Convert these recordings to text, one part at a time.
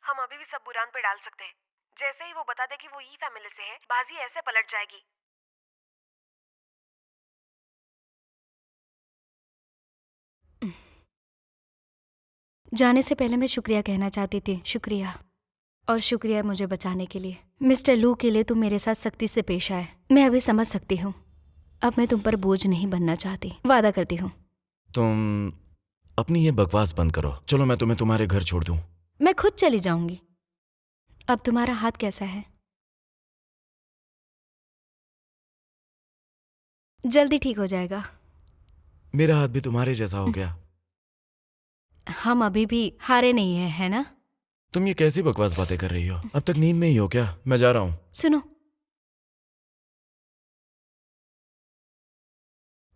हम अभी भी सब बुरान पे डाल सकते हैं। जैसे ही वो बता दे कि वो ई फैमिली से है, बाजी ऐसे पलट जाएगी। जाने से पहले मैं शुक्रिया कहना चाहती थी। शुक्रिया। और शुक्रिया मुझे बचाने के लिए। मिस्टर लू के लिए तुम मेरे साथ सख्ती से पेश आए, मैं अभी समझ सकती हूँ। अब मैं तुम पर बोझ नहीं बनना चाहती, वादा करती हूँ। तुम अपनी ये बकवास बंद करो। चलो मैं तुम्हें तुम्हारे घर छोड़ दूं। मैं खुद चली जाऊंगी। अब तुम्हारा हाथ कैसा है? जल्दी ठीक हो जाएगा। मेरा हाथ भी तुम्हारे जैसा हो गया। हम अभी भी हारे नहीं हैं, है ना? तुम ये कैसी बकवास बातें कर रही हो? अब तक नींद में ही हो क्या? मैं जा रहा हूं। सुनो,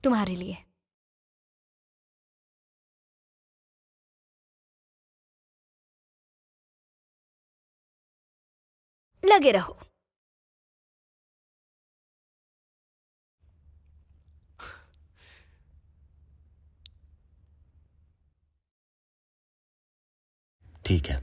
तुम्हारे लिए। लगे रहो। ठीक है।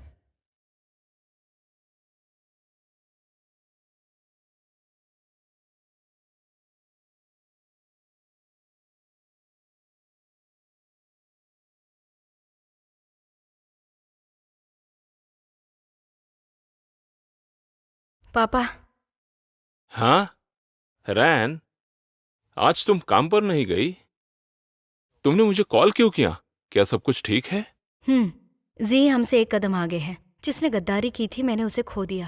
पापा। हाँ रैन, आज तुम काम पर नहीं गई? तुमने मुझे कॉल क्यों किया? क्या सब कुछ ठीक है? जी हमसे एक कदम आगे है। जिसने गद्दारी की थी मैंने उसे खो दिया।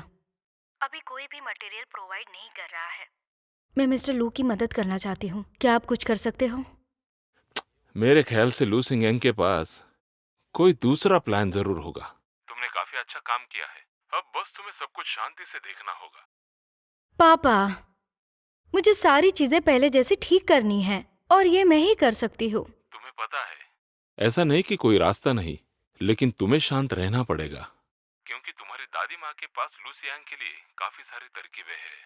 अभी कोई भी मटेरियल प्रोवाइड नहीं कर रहा है। मैं मिस्टर लू की मदद करना चाहती हूँ, क्या आप कुछ कर सकते हो? मेरे ख्याल से लू सिंगेंग के पास कोई दूसरा प्लान जरूर होगा। तुमने काफी अच्छा काम किया है। अब बस तुम्हें सब कुछ शांति से देखना होगा। पापा, मुझे सारी चीजें पहले जैसे ठीक करनी है और ये मैं ही कर सकती हूँ। तुम्हें पता है, ऐसा नहीं कि कोई रास्ता नहीं, लेकिन तुम्हें शांत रहना पड़ेगा, क्योंकि तुम्हारी दादी माँ के पास लू सियांग के लिए काफी सारी तरकीबें हैं।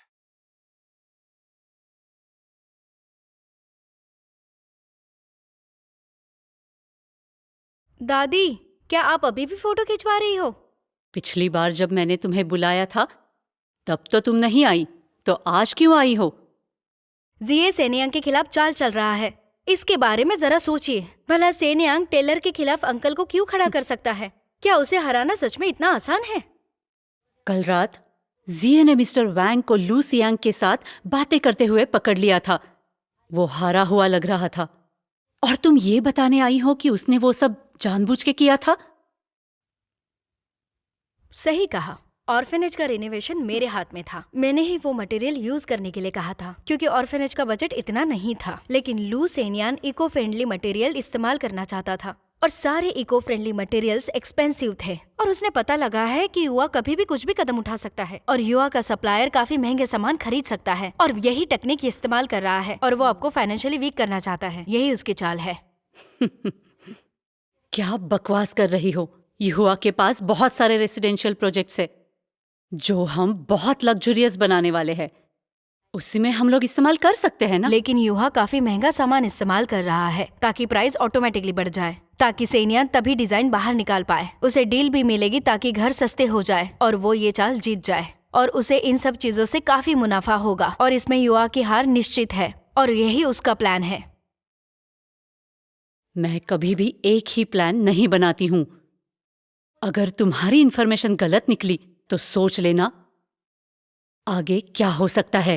दादी, क्या आप अभी भी फोटो खिंचवा रही हो? पिछली बार जब मैंने तुम्हें बुलाया था तब तो तुम नहीं आई, तो आज क्यों आई हो? जिये सेनियांग के खिलाफ चाल चल रहा है, इसके बारे में जरा सोचिए। भला सेनियांग टेलर के खिलाफ अंकल को क्यों खड़ा कर सकता है? क्या उसे हराना सच में इतना आसान है? कल रात जिये ने मिस्टर वैंग को लू सियांग के साथ बातें करते हुए पकड़ लिया था। वो हारा हुआ लग रहा था और तुम ये बताने आई हो कि उसने वो सब जानबूझ के किया था? सही कहा। ऑर्फेनेज का रिनोवेशन मेरे हाथ में था। मैंने ही वो मटेरियल यूज करने के लिए कहा था, क्योंकि ऑर्फेनेज का बजट इतना नहीं था। लेकिन लू सेनियान इको फ्रेंडली मटेरियल इस्तेमाल करना चाहता था और सारे इको फ्रेंडली मटेरियल्स एक्सपेंसिव थे। और उसने पता लगा है कि युवा कभी भी कुछ भी कदम उठा सकता है और युवा का सप्लायर काफी महंगे सामान खरीद सकता है और यही टेक्निक इस्तेमाल कर रहा है और वो आपको फाइनेंशियली वीक करना चाहता है। यही उसकी चाल है। क्या बकवास कर रही हो? युवा के पास बहुत सारे रेसिडेंशियल प्रोजेक्ट्स है जो हम बहुत लग्जरियस बनाने वाले हैं। उसी में हम लोग इस्तेमाल कर सकते हैं ना? लेकिन युवा काफी महंगा सामान इस्तेमाल कर रहा है ताकि प्राइस ऑटोमेटिकली बढ़ जाए, ताकि सेनियान तभी डिजाइन बाहर निकाल पाए। उसे डील भी मिलेगी ताकि घर सस्ते हो जाए और वो ये चाल जीत जाए और उसे इन सब चीजों से काफी मुनाफा होगा और इसमें युवा की हार निश्चित है और यही उसका प्लान है। मैं कभी भी एक ही प्लान नहीं बनाती हूं। अगर तुम्हारी इंफॉर्मेशन गलत निकली तो सोच लेना आगे क्या हो सकता है।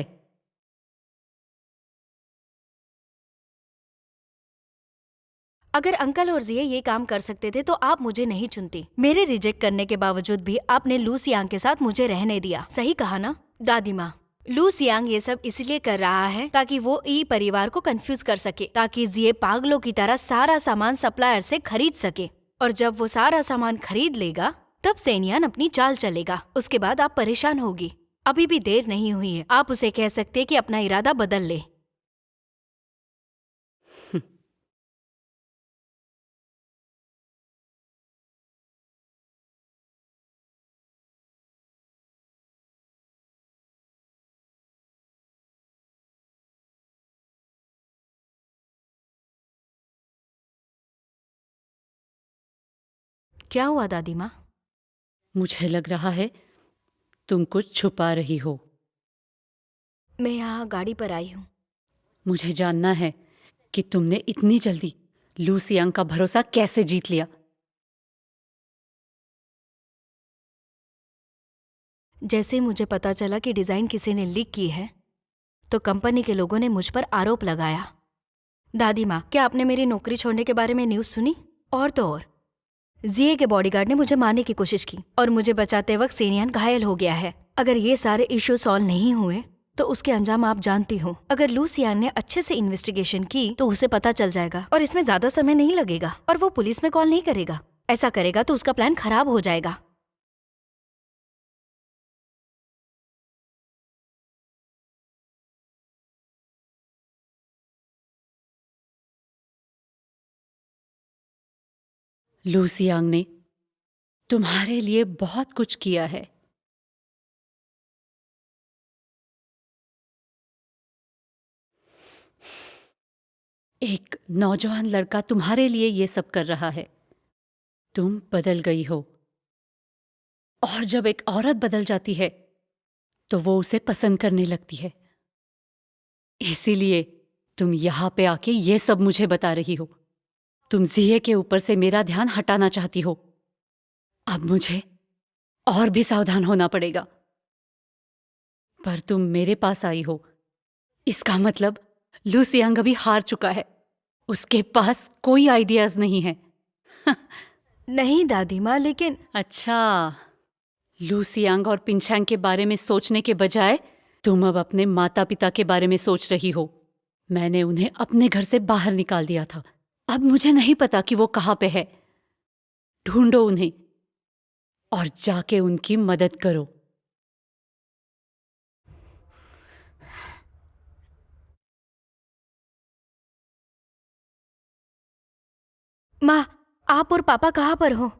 अगर अंकल और जिये ये काम कर सकते थे तो आप मुझे नहीं चुनती। मेरे रिजेक्ट करने के बावजूद भी आपने लू सियांग के साथ मुझे रहने दिया। सही कहा ना दादी माँ? लू सियांग ये सब इसलिए कर रहा है ताकि वो ई परिवार को कंफ्यूज कर सके, ताकि जिये पागलों की तरह सारा सामान सप्लायर से खरीद सके और जब वो सारा सामान खरीद लेगा तब सेनियान अपनी चाल चलेगा। उसके बाद आप परेशान होगी। अभी भी देर नहीं हुई है, आप उसे कह सकते कि अपना इरादा बदल ले। क्या हुआ दादी माँ? मुझे लग रहा है तुम कुछ छुपा रही हो। मैं यहाँ गाड़ी पर आई हूँ। मुझे जानना है कि तुमने इतनी जल्दी लू सियांग का भरोसा कैसे जीत लिया। जैसे ही मुझे पता चला कि डिज़ाइन किसी ने लीक की है तो कंपनी के लोगों ने मुझ पर आरोप लगाया। दादी माँ, क्या आपने मेरी नौकरी छोड़ने के बारे में न्यूज़ सुनी? और तो और जिए के बॉडीगार्ड ने मुझे मारने की कोशिश की और मुझे बचाते वक्त सेनियान घायल हो गया है। अगर ये सारे इश्यू सॉल्व नहीं हुए तो उसके अंजाम आप जानती हो। अगर लू सियान ने अच्छे से इन्वेस्टिगेशन की तो उसे पता चल जाएगा और इसमें ज्यादा समय नहीं लगेगा और वो पुलिस में कॉल नहीं करेगा। ऐसा करेगा तो उसका प्लान खराब हो जाएगा। लू सियांग ने तुम्हारे लिए बहुत कुछ किया है। एक नौजवान लड़का तुम्हारे लिए ये सब कर रहा है। तुम बदल गई हो और जब एक औरत बदल जाती है तो वो उसे पसंद करने लगती है। इसीलिए तुम यहां पे आके ये सब मुझे बता रही हो। तुम जिये के ऊपर से मेरा ध्यान हटाना चाहती हो। अब मुझे और भी सावधान होना पड़ेगा। पर तुम मेरे पास आई हो, इसका मतलब लू सियांग अभी हार चुका है। उसके पास कोई आइडियाज नहीं है। नहीं दादी माँ, लेकिन अच्छा, लू सियांग और पिंचांग के बारे में सोचने के बजाय तुम अब अपने माता पिता के बारे में सोच रही हो। मैंने उन्हें अपने घर से बाहर निकाल दिया था। अब मुझे नहीं पता कि वो कहाँ पे है। ढूंढो उन्हें और जाके उनकी मदद करो। माँ, आप और पापा कहाँ पर हो?